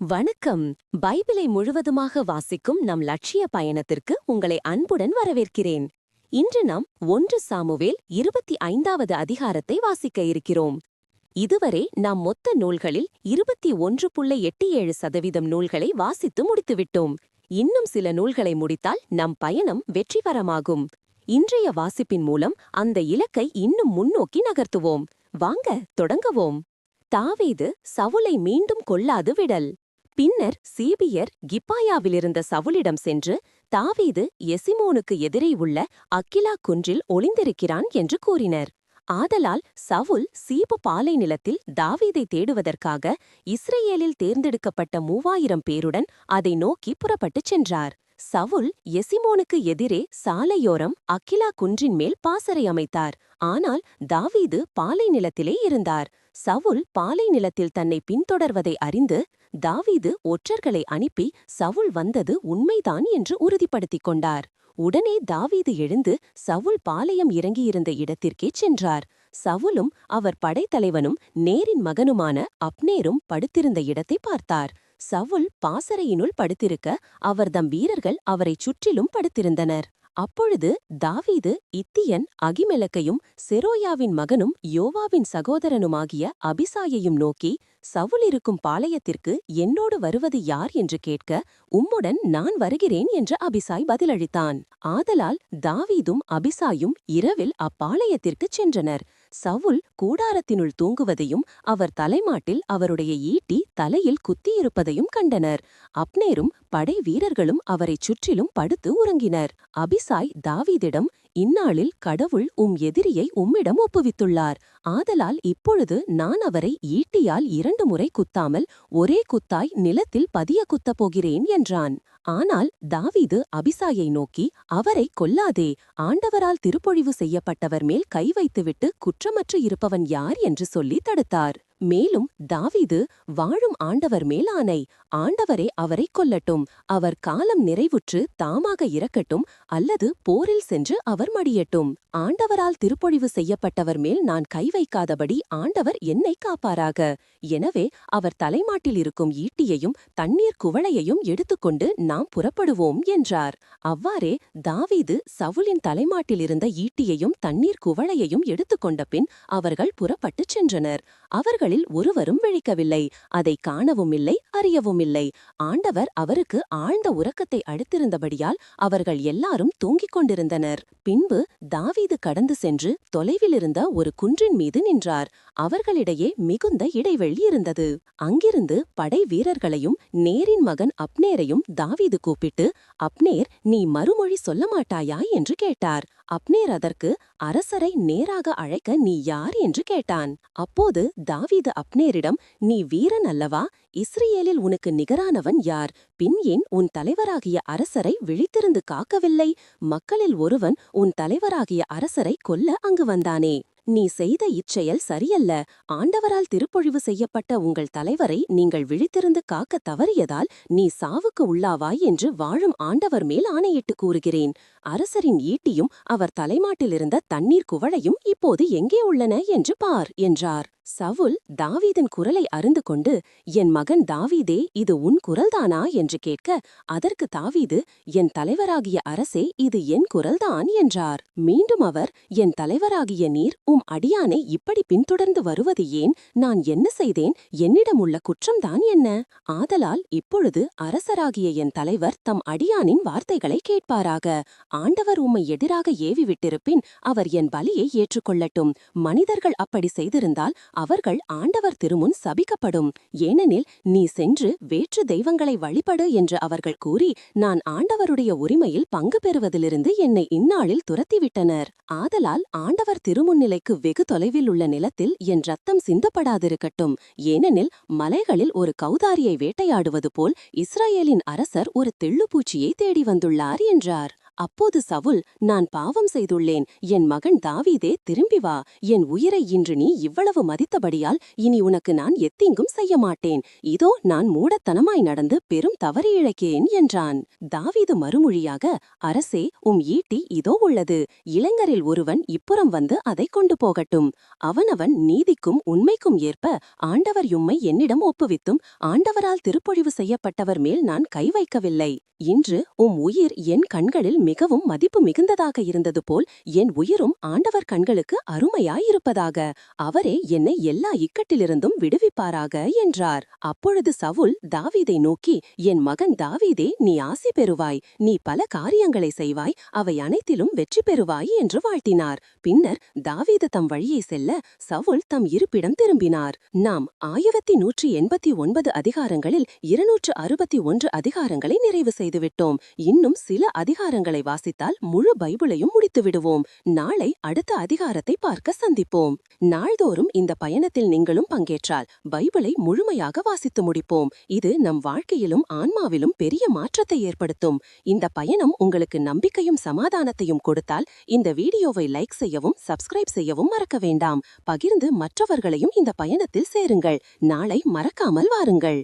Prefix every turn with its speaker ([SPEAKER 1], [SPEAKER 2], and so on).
[SPEAKER 1] வணக்கம். பைபிளை முழுவதுமாக வாசிக்கும் நம் லட்சிய பயணத்திற்கு உங்களை அன்புடன் வரவேற்கிறேன். இன்று நாம் 1 சாமுவேல் 25வது அதிகாரத்தை வாசிக்க இருக்கிறோம். இதுவரை நாம் மொத்த நூல்களில் 21.87% நூல்களை வாசித்து முடித்துவிட்டோம். இன்னும் சில நூல்களை முடித்தால் நம் பயணம் வெற்றிகரமாகும். இன்றைய வாசிப்பின் மூலம் அந்த இலக்கை இன்னும் முன்னோக்கி நகர்த்துவோம். வாங்க தொடங்குவோம். தாவீது சவுலை மீண்டும் கொல்லாது விடல். பின்னர் சீபியர் கிப்பாயாவிலிருந்த சவுலிடம் சென்று, தாவீது எசிமோனுக்கு எதிரே உள்ள அக்கிலா குன்றில் ஒளிந்திருக்கிறான் என்று கூறினர். ஆதலால் சவுல் சீபு பாலை நிலத்தில் தாவீதை தேடுவதற்காக இஸ்ரேலில் தேர்ந்தெடுக்கப்பட்ட 3000 பேருடன் அதை நோக்கி புறப்பட்டுச் சென்றார். சவுல் எசிமோனுக்கு எதிரே சாலையோரம் அக்கிலா குன்றின் மேல் பாசறை அமைத்தார். ஆனால் தாவீது பாலை நிலத்திலே இருந்தார். சவுல் பாலை நிலத்தில் தன்னை பின்தொடர்வதை அறிந்து தாவீது ஒற்றர்களை அனுப்பி சவுல் வந்தது உண்மைதான் என்று உறுதிப்படுத்திக் கொண்டார். உடனே தாவீது எழுந்து சவுல் பாளையம் இறங்கியிருந்த இடத்திற்கே சென்றார். சவுலும் அவர் படைத்தலைவனும் நேரின் மகனுமான அப்னேரும் படுத்திருந்த இடத்தை பார்த்தார். சவுல் பாசறையினுள் படுத்திருக்க அவர்தம் வீரர்கள் அவரைச் சுற்றிலும் படுத்திருந்தனர். அப்பொழுது தாவீது இத்தியன் அகிமெலக்கையும் செரோயாவின் மகனும் யோவாவின் சகோதரனுமாகிய அபிசாயையும் நோக்கி, சவுல் இருக்கும் பாளையத்திற்கு என்னோடு வருவது யார் என்று கேட்க, உம்முடன் நான் வருகிறேன் என்று அபிசாய் பதிலளித்தான். ஆதலால் தாவீதும் அபிசாயும் இரவில் அப்பாளையத்திற்குச் சென்றனர். சவுல் கூடாரத்தினுள் தூங்குவதையும் அவர் தலைமாட்டில் அவருடைய ஈட்டி தலையில் குத்தியிருப்பதையும் கண்டனர். அப்னேரும் படை வீரர்களும் அவரைச் சுற்றிலும் படுத்து உறங்கினர். அபிசாய் தாவீதிடம், இந்நாளில் கடவுள் எதிரியை உம்மிடம் ஒப்புவித்துள்ளார். ஆதலால் இப்பொழுது நான் அவரை ஈட்டியால் 2 முறை குத்தாமல் ஒரே குத்தாய் நிலத்தில் பதிய குத்தப் போகிறேன் என்றான். ஆனால் தாவீது அபிசாயை நோக்கி, அவரை கொல்லாதே, ஆண்டவரால் திருப்பொழிவு செய்யப்பட்டவர் மேல் கை வைத்துவிட்டு குற்றமற்று இருப்பவன் யார் என்று சொல்லி தடுத்தார். மேலும் தாவீது, வாழும் ஆண்டவர் மேல் ஆணை, ஆண்டவரே அவரை கொல்லட்டும், அவர் காலம் நிறைவுற்று தாமாக இறக்கட்டும், அல்லது போரில் சென்று அவர் மடியட்டும். ஆண்டவரால் திருப்பொழிவு செய்யப்பட்டவர் மேல் நான் கை வைக்காதபடி ஆண்டவர் என்னை காப்பாராக. எனவே அவர் தலைமாட்டில் இருக்கும் ஈட்டியையும் தண்ணீர் குவளையையும் எடுத்துக்கொண்டு நாம் புறப்படுவோம் என்றார். அவ்வாறே தாவீது சவுலின் தலைமாட்டிலிருந்த ஈட்டியையும் தண்ணீர் குவளையையும் எடுத்துக்கொண்ட பின் அவர்கள் புறப்பட்டுச் சென்றனர். அவர்களில் ஒருவரும் விழிக்கவில்லை, அதை காணவும் இல்லை, அறியவும் இல்லை. ஆண்டவர் அவருக்கு ஆழ்ந்த உறக்கத்தை அளித்திருந்தபடியால் அவர்கள் எல்லாரும் தூங்கிக் கொண்டிருந்தனர். பின்பு தாவீது கடந்து சென்று தொலைவிலிருந்த ஒரு குன்றின் மீது நின்றார். அவர்களிடையே மிகுந்த இடைவெளி இருந்தது. அங்கிருந்து படை வீரர்களையும் நேரின் மகன் அப்னேரையும் தாவீது கூப்பிட்டு, அப்னேர், நீ மறுமொழி சொல்ல மாட்டாயா என்று கேட்டார். அப்னேர் அதற்கு, அரசரை நேராக அழைக்க நீ யார் என்று கேட்டான். அப்போது தாவீது அப்னேரிடம், நீ வீரன் அல்லவா? இஸ்ரேலில் உனக்கு நிகரானவன் யார்? பின் ஏன் உன் தலைவராகிய அரசரை விழித்திருந்து காக்கவில்லை? மக்களில் ஒருவன் உன் தலைவராகிய அரசரை கொல்ல அங்கு வந்தானே. நீ செய்த இச்செயல் சரியல்ல. ஆண்டவரால் திருப்பொழிவு செய்யப்பட்ட உங்கள் தலைவரை நீங்கள் விழித்திருந்து காக்க தவறியதால் நீ சாவுக்கு உள்ளாவாய் என்று வாழும் ஆண்டவர் மேல் ஆணையிட்டு கூறுகிறேன். அரசரின் ஈட்டியும் அவர் தலைமாட்டிலிருந்த தண்ணீர் குவளையும் இப்போது எங்கே உள்ளன என்று பார் என்றார். சவுல் தாவீதின் குரலை அறிந்து கொண்டு, என் மகன் தாவீதே, இது உன் குரல்தானா என்று கேட்க, அதற்கு தாவீது, என் தலைவராகிய அரசே, இது என் குரல்தான் என்றார். மீண்டும் அவர், என் தலைவராகிய நீர் அடியானை இப்படி பின்தொடர்ந்து வருவது ஏன்? நான் என்ன செய்தேன்? என்னிடம் உள்ள குற்றம்தான் என்ன? ஆதலால் இப்பொழுது அரசராகிய என் தலைவர் தம் அடியானின் வார்த்தைகளை கேட்பாராக. ஆண்டவர் உம்மை எதிராக ஏவி விட்டிருப்பின் அவர் என் பலியை ஏற்றுக்கொள்ளட்டும். மனிதர்கள் அப்படி செய்திருந்தால் அவர்கள் ஆண்டவர் திருமுன் சபிக்கப்படும். ஏனெனில் நீ சென்று வேற்று தெய்வங்களை வழிபடு என்று அவர்கள் கூறி நான் ஆண்டவருடைய உரிமையில் பங்கு பெறுவதிலிருந்து என்னை இந்நாளில் துரத்திவிட்டனர். ஆதலால் ஆண்டவர் திருமுன்னிலைக்கு வெகு தொலைவில் உள்ள நிலத்தில் என் ரத்தம் சிந்தப்படாதிருக்கட்டும். ஏனெனில் மலைகளில் ஒரு கௌதாரியை வேட்டையாடுவது போல் இஸ்ரேலின் அரசர் ஒரு தெள்ளுப்பூச்சியை தேடி வந்துள்ளார் என்றார். அப்போது சவுல், நான் பாவம் செய்துள்ளேன், என் மகன் தாவீதே திரும்பி வா, என் உயிரை இன்று நீ இவ்வளவு மதித்தபடியால் இனி உனக்கு நான் எத்தீங்கும் செய்ய மாட்டேன், இதோ நான் மூடத்தனமாய் நடந்து பெரும் தவறு இழைக்கேன் என்றான். தாவீது மறுமொழியாக, அரசே, ஈட்டி இதோ உள்ளது, இளைஞரில் ஒருவன் இப்புறம் வந்து அதை கொண்டு போகட்டும், அவனவன் நீதிக்கும் உண்மைக்கும் ஏற்ப ஆண்டவர் யும்மை என்னிடம் ஒப்புவித்தும் ஆண்டவரால் திருப்பொழிவு செய்யப்பட்டவர் மேல் நான் கை வைக்கவில்லை. இன்று உயிர் என் கண்களில் மிகவும் மதிப்பு மிகுந்ததாக இருந்தது போல் என் உயிரும் ஆண்டவர் கண்களுக்கு அருமையாயிருப்பதாக, அவரே என்னை எல்லா இக்கட்டிலிருந்தும் விடுவிப்பாராக என்றார். அப்பொழுது சவுல் தாவீதை நோக்கி, என் மகன் தாவீதே, நீ ஆசி பெறுவாய், நீ பல காரியங்களை செய்வாய், அவை அனைத்திலும் வெற்றி பெறுவாய் என்று வாழ்த்தினார். பின்னர் தாவீது தம் வழியை செல்ல சவுல் தம் இருப்பிடம் திரும்பினார். நாம் 1189 அதிகாரங்களில் 261 அதிகாரங்களை நிறைவு செய்துவிட்டோம். இன்னும் சில அதிகாரங்களை வாசித்தால் முழு பைபிளையும் முடித்து விடுவோம். நாளை அடுத்த அதிகாரத்தை பார்க்க சந்திப்போம். நாள்தோறும் இந்த பயணத்தில் நீங்களும் பங்கேற்றால் பைபிளை முழுமையாக வாசித்து முடிப்போம். இது நம் வாழ்க்கையிலும் ஆன்மாவிலும் பெரிய மாற்றத்தை ஏற்படுத்தும். இந்த பயணம் உங்களுக்கு நம்பிக்கையும் சமாதானத்தையும் கொடுத்தால் இந்த வீடியோவை லைக் செய்யவும் சப்ஸ்கிரைப் செய்யவும் மறக்க வேண்டாம். பகிர்ந்து மற்றவர்களையும் இந்த பயணத்தில் சேருங்கள். நாளை மறக்காமல் வாருங்கள்.